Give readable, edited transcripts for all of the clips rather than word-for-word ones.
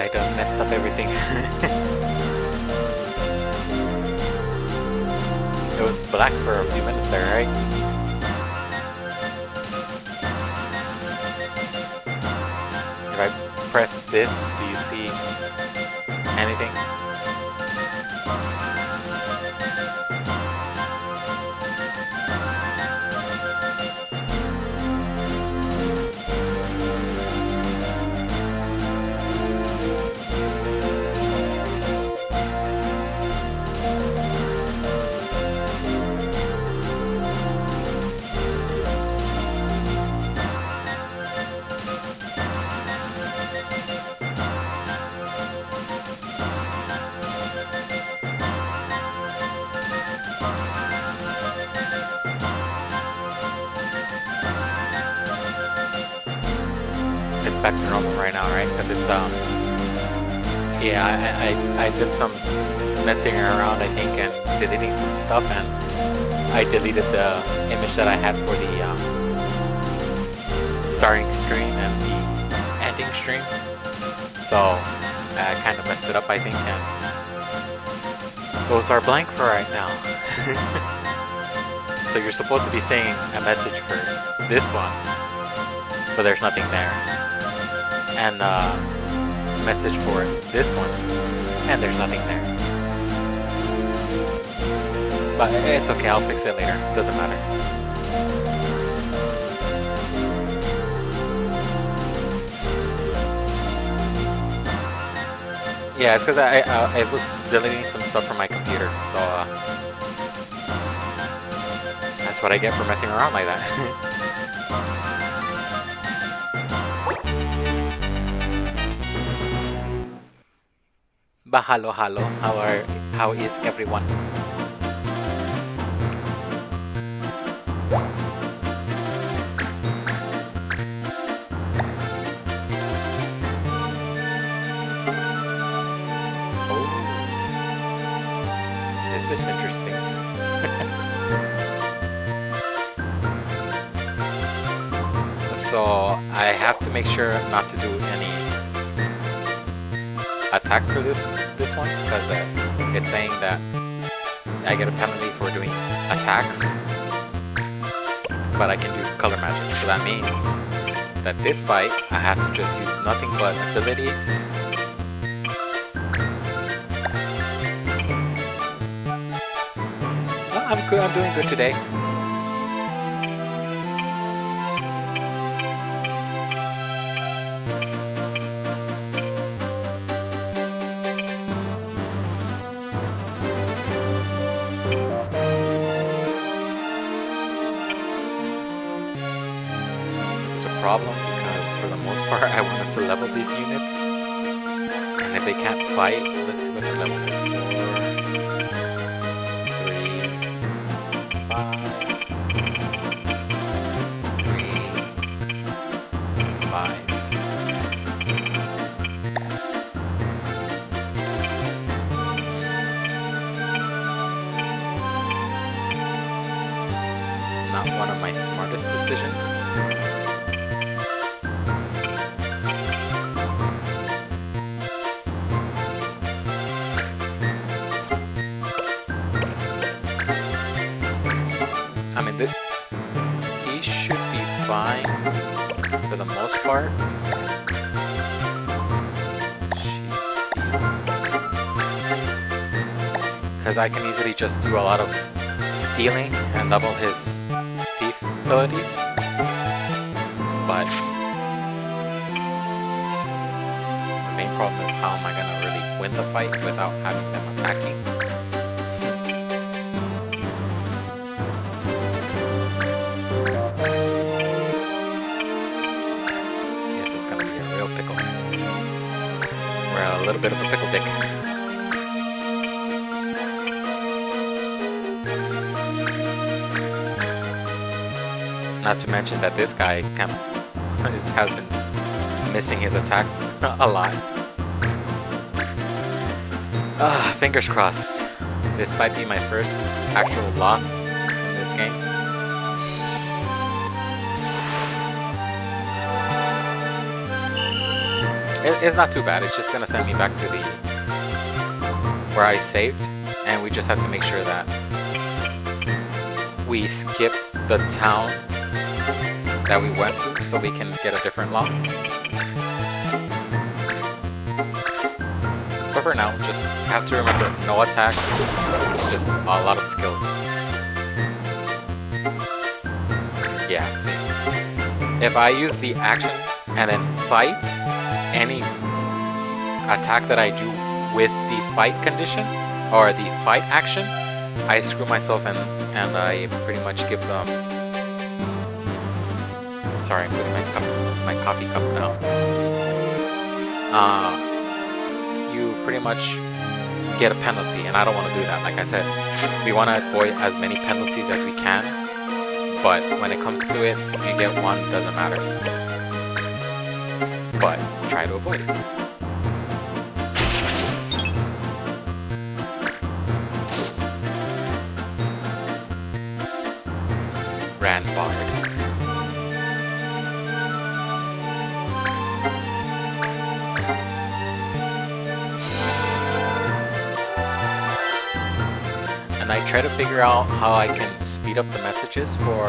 I done messed up everything. It was black for a few minutes there, right? If I press this, do you see anything? It's back to normal right now, right? Because it's yeah, I did some messing around, I think, and deleting some stuff, and I deleted the image that I had for the starting stream and the ending stream. So I kind of messed it up, I think, and those are blank for right now. So you're supposed to be saying a message for this one, but there's nothing there. And message for this one, and there's nothing there. But it's okay, I'll fix it later. Doesn't matter. Yeah, it's because I was deleting some stuff from my computer, so that's what I get for messing around like that. Bahalo halo, how is everyone? Oh, this is interesting. So I have to make sure not to do any attack for this one, because it's saying that I get a penalty for doing attacks, but I can do color magic. So that means that this fight I have to just use nothing but abilities. Oh, I'm good. I'm doing good today. Problem, because for the most part I wanted to level these units, and if they can't fight, let's see what the level is. 4, 3, 5. Not one of my smartest decisions. I mean, he should be fine for the most part. Because I can easily just do a lot of stealing and double his thief abilities. But the main problem is, how am I gonna really win the fight without having them attacking? A little bit of a pickle dick. Not to mention that this guy has been missing his attacks a lot. Fingers crossed. This might be my first actual loss in this game. it's not too bad. It's just gonna send me back to the where I saved, and we just have to make sure that we skip the town that we went to so we can get a different lock. But for now, just have to remember no attacks, just a lot of skills. Yeah, see. If I use the action and then fight, any attack that I do with the fight condition or the fight action, I screw myself and I pretty much give them. Sorry, I'm putting my coffee cup down. You pretty much get a penalty, and I don't want to do that. Like I said, we want to avoid as many penalties as we can. But when it comes to it, if you get one, doesn't matter. But try to avoid it. Randbard. And I try to figure out how I can speed up the messages for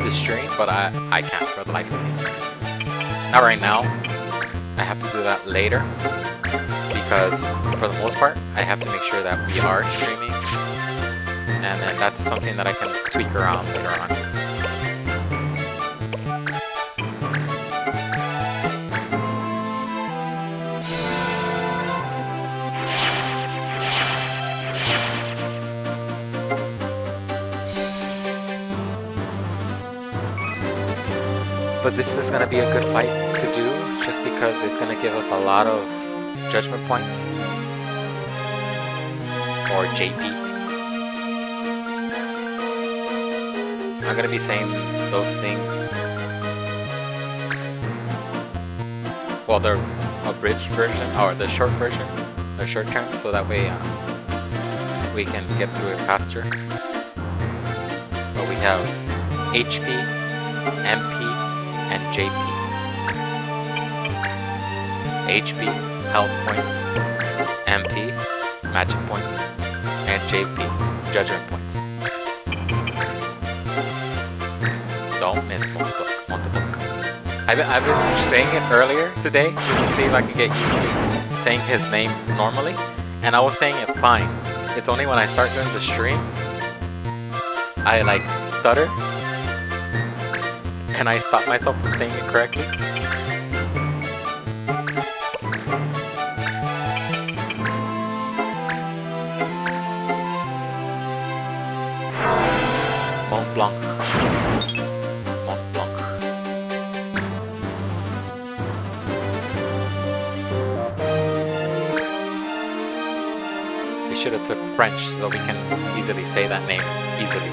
the stream, but I can't for the life of me. Not right now. I have to do that later because for the most part I have to make sure that we are streaming, and then that's something that I can tweak around later on. But this is going to be a good fight to do, just because it's going to give us a lot of judgment points. Or JP. I'm going to be saying those things. Well, the abridged version, or the short version, the short term, so that way we can get through it faster. But we have HP, MP, and JP. HP, health points, MP, magic points, and JP, judgment points. Don't miss multiple. I've been saying it earlier today, just to see if I can get used to saying his name normally, and I was saying it fine. It's only when I start doing the stream, I like stutter, and I stop myself from saying it correctly. Mont Blanc. Mont Blanc. We should have took French so we can easily say that name easily.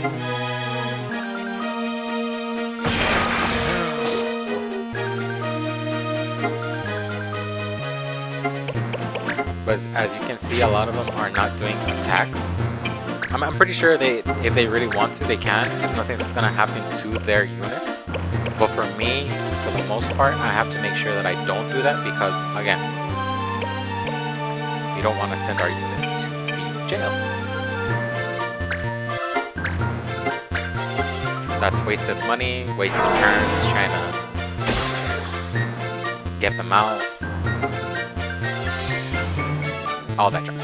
But as you can see, a lot of them are not doing attacks. I'm pretty sure if they really want to, they can, if nothing's going to happen to their units. But for me, for the most part, I have to make sure that I don't do that because, again, we don't want to send our units to the jail. That's wasted money, wasted turns, trying to get them out. All that junk.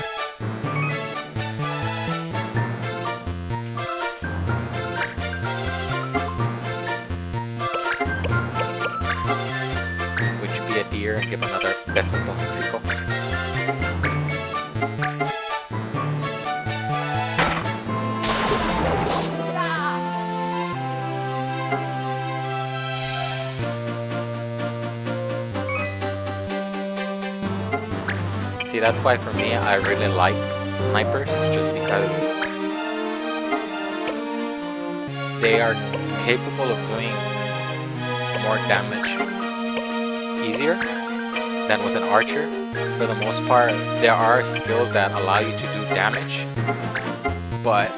Would you be a deer and give another beso to Mexico? See, that's why for me, I really like snipers, just because they are capable of doing more damage easier than with an archer. For the most part, there are skills that allow you to do damage, but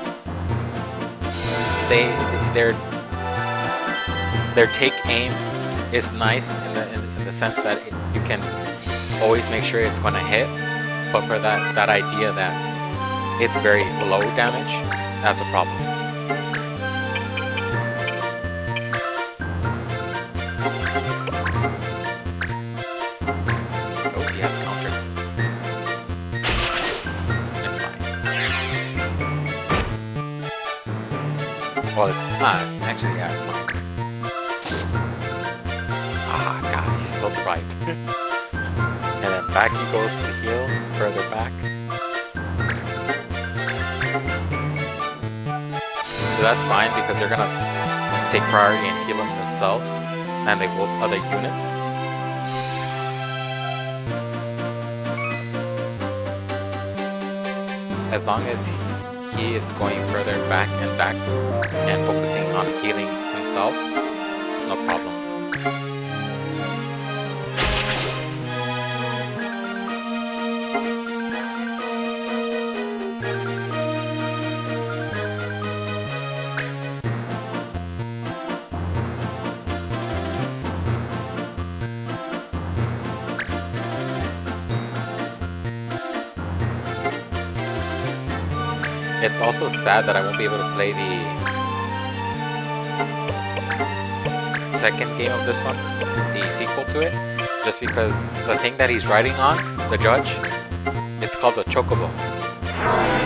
their take aim is nice in the sense that you can always make sure it's going to hit, but for that idea that it's very low damage, that's a problem. Oh, he has counter. It's fine. Well, actually, yeah, it's fine. Ah, God, he still survived. And then back he goes to heal, further back. So that's fine because they're gonna take priority and heal them themselves, and they will other units. As long as he is going further back and focusing on healing himself, no problem. It's also sad that I won't be able to play the second game of this one, the sequel to it, just because the thing that he's riding on, the judge, it's called the Chocobo.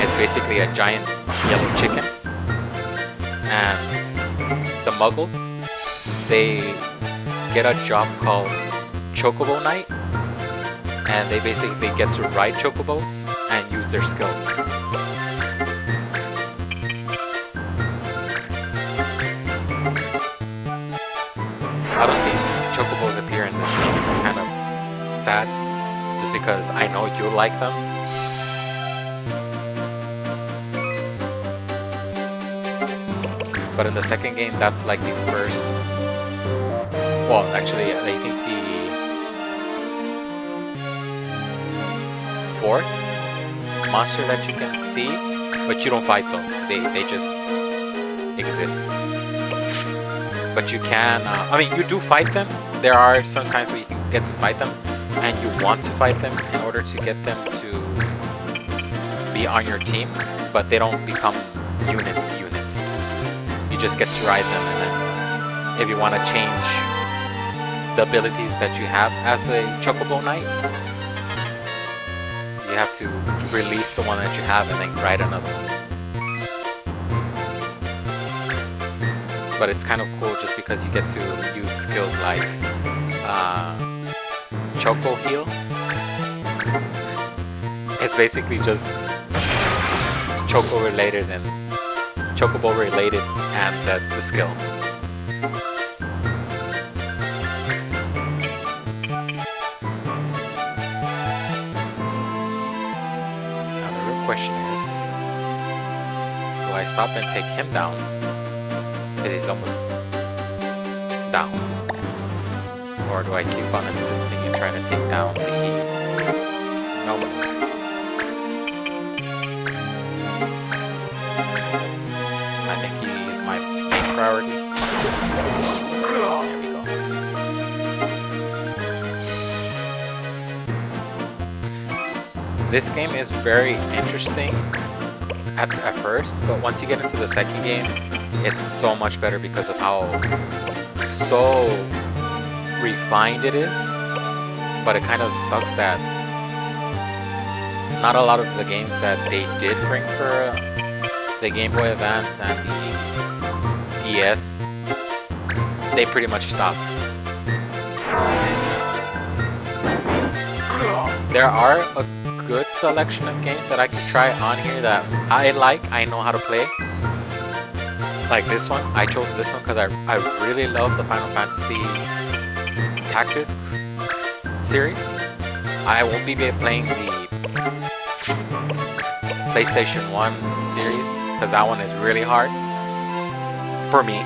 It's basically a giant yellow chicken, and the Muggles, they get a job called Chocobo Knight, and they basically get to ride chocobos and use their skills. I don't think chocobos appear in this game. It's kind of sad, just because I know you like them. But in the second game, that's like the first. Well, actually, I think the fourth monster that you can see, but you don't fight those. They just exist. But you can, I mean, you do fight them. There are some times where you can get to fight them, and you want to fight them in order to get them to be on your team, but they don't become units. You just get to ride them, and then if you want to change the abilities that you have as a Chocobo Knight, you have to release the one that you have and then ride another one. But it's kind of cool just because you get to use skills like Choco Heal. It's basically just Choco related and Chocobo related and the skill. Now the real question is, do I stop and take him down? Because he's almost down. Or do I keep on insisting and trying to take down the heat? No. I think he's my main priority. There we go. This game is very interesting at first, but once you get into the second game, it's so much better because of how so refined it is. But it kind of sucks that not a lot of the games that they did bring for the Game Boy Advance and the DS, they pretty much stopped. There are a good selection of games that I can try on here that I know how to play. Like this one, I chose this one because I really love the Final Fantasy Tactics series. I won't be playing the PlayStation 1 series because that one is really hard for me.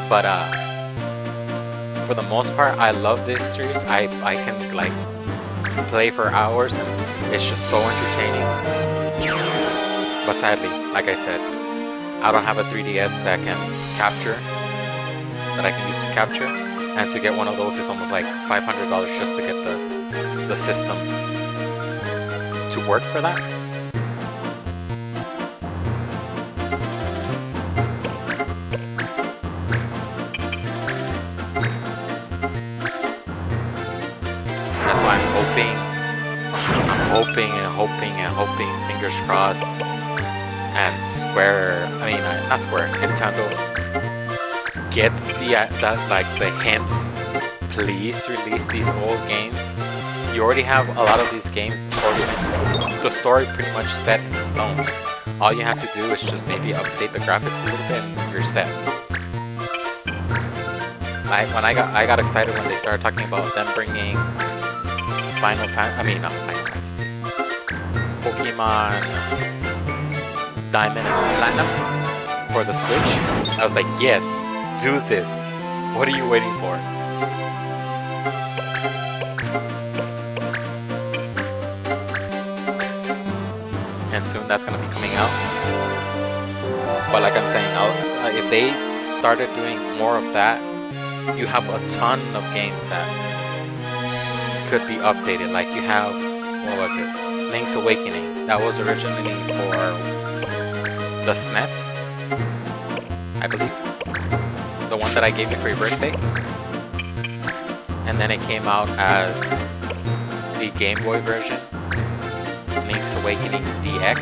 But for the most part, I love this series. I can like play for hours and it's just so entertaining. But sadly, like I said, I don't have a 3DS that can capture that I can use to capture, and to get one of those is almost like $500 just to get the system to work for that. That's why I'm hoping, fingers crossed, and Square, I mean, not Square, Nintendo gets the hint. Please release these old games. You already have a lot of these games already, the story pretty much set in stone. All you have to do is just maybe update the graphics a little bit and you're set. I got excited when they started talking about them bringing Pokemon Diamond and Platinum for the Switch. I was like, yes, do this. What are you waiting for? And soon that's gonna be coming out. But like I'm saying, if they started doing more of that, you have a ton of games that could be updated. Like you have, what was it? Link's Awakening. That was originally for the SNES, I believe. The one that I gave you for your birthday. And then it came out as the Game Boy version, Link's Awakening DX.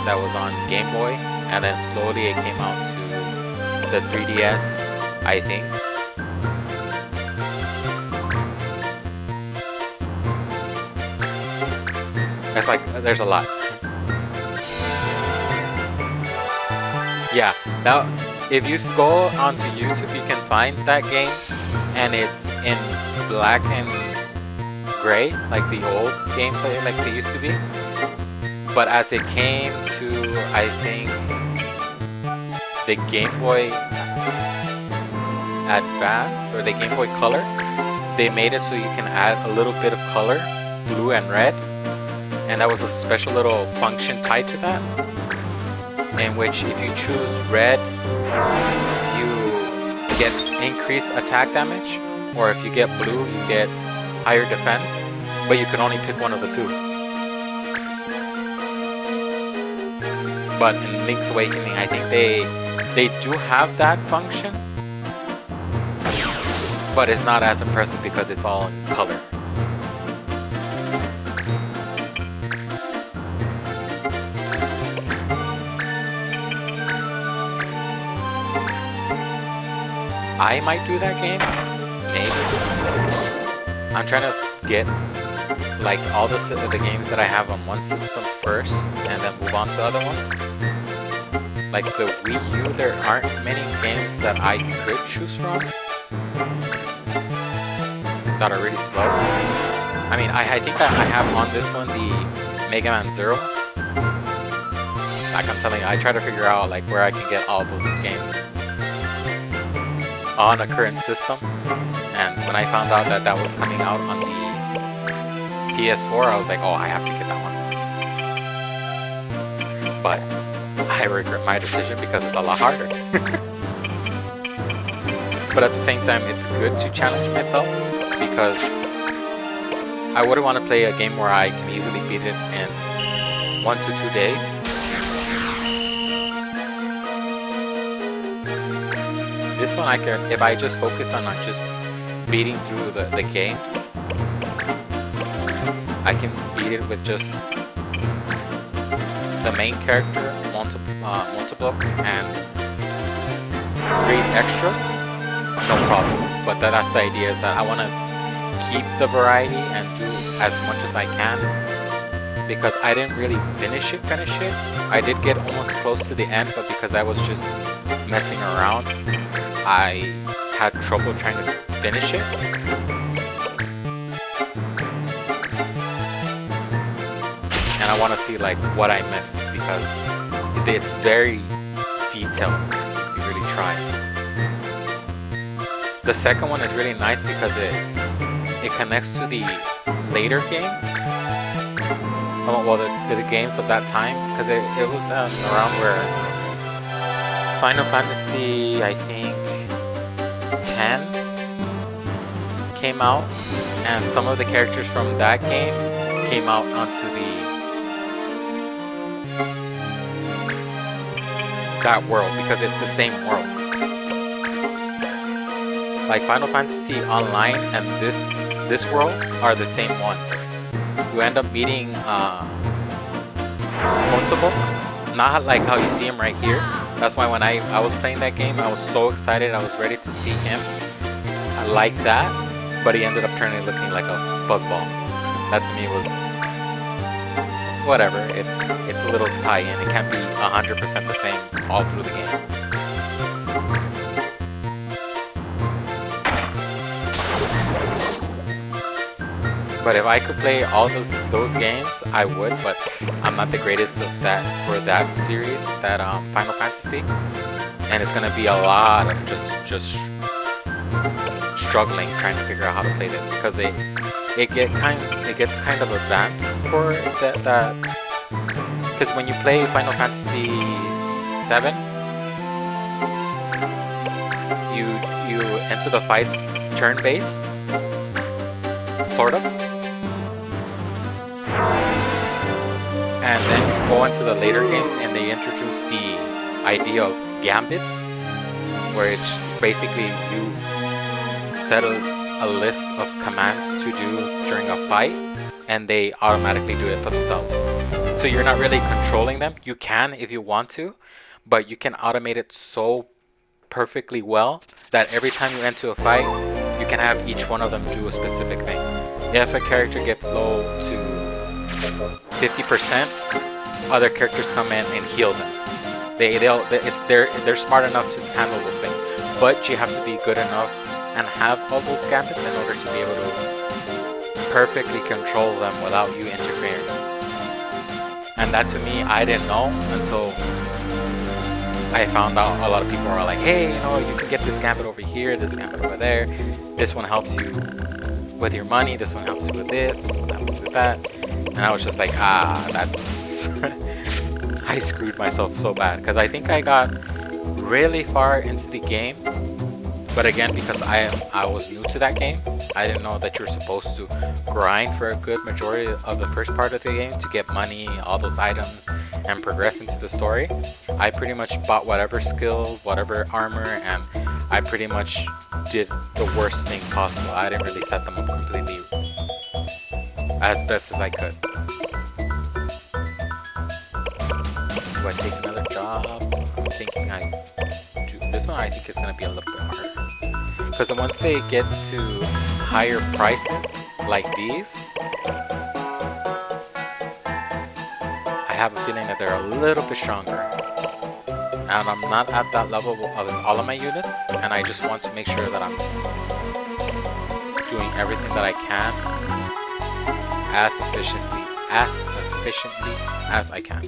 That was on Game Boy. And then slowly it came out to the 3DS, I think. It's like, there's a lot. Yeah, now if you go onto YouTube, you can find that game, and it's in black and gray, like the old gameplay, like they used to be. But as it came to, I think, the Game Boy Advance or the Game Boy Color, they made it so you can add a little bit of color, blue and red. And that was a special little function tied to that, in which if you choose red, you get increased attack damage, or if you get blue, you get higher defense, but you can only pick one of the two. But in Link's Awakening, I think they do have that function, but it's not as impressive because it's all in color. I might do that game, maybe. I'm trying to get like all the games that I have on one system first, and then move on to other ones. Like the Wii U, there aren't many games that I could choose from that are really slow. I mean, I think that I have on this one the Mega Man Zero. Like I'm telling you, I try to figure out like where I can get all those games on a current system, and when I found out that that was coming out on the PS4, I was like, oh, I have to get that one. But I regret my decision because it's a lot harder. But at the same time, it's good to challenge myself, because I wouldn't want to play a game where I can easily beat it in 1 to 2 days. This one I can, if I just focus on just beating through the games, I can beat it with just the main character, Multiblock, and 3 extras, no problem. But that's the idea, is that I want to keep the variety and do as much as I can, because I didn't really finish it. I did get almost close to the end, but because I was just messing around, I had trouble trying to finish it. And I want to see like what I missed, because it's very detailed if you really try. The second one is really nice because it connects to the later games. Well, the games of that time, because it was around where Final Fantasy, I think 10 came out, and some of the characters from that game came out onto that world because it's the same world. Like Final Fantasy Online and this world are the same one. You end up meeting Kontable, not like how you see him right here. That's why when I was playing that game, I was so excited. I was ready to see him like that, but he ended up looking like a fuzzball. That to me was whatever. It's a little tie-in. It can't be 100% the same all through the game. But if I could play all those games, I would. But I'm not the greatest of that for that series, that Final Fantasy, and it's gonna be a lot of just struggling trying to figure out how to play this because it gets kind of advanced for that. Because when you play Final Fantasy 7, you enter the fights turn-based, sort of. And then you go into the later games and they introduce the idea of gambits, where it's basically you set a list of commands to do during a fight and they automatically do it for themselves. So you're not really controlling them. You can if you want to, but you can automate it so perfectly well that every time you enter a fight, you can have each one of them do a specific thing. If a character gets low to 50%, other characters come in and heal them. They're smart enough to handle those things, but you have to be good enough and have all those gambits in order to be able to perfectly control them without you interfering. And that to me, I didn't know until I found out. A lot of people are like, hey, you can get this gambit over here, this gambit over there. This one helps you with your money, this one helps you with this one helps you with that. And I was just like, that's I screwed myself so bad because I think I got really far into the game, but again, because I was new to that game, I didn't know that you're supposed to grind for a good majority of the first part of the game to get money, all those items, and progress into the story. I pretty much bought whatever skills, whatever armor, and I pretty much did the worst thing possible. I didn't really set them up completely as best as I could. Do I take another job? I'm thinking I do this one. I think it's gonna be a little bit harder because once they get to higher prices like these, I have a feeling that they're a little bit stronger. And I'm not at that level of all of my units, and I just want to make sure that I'm doing everything that I can as efficiently as I can.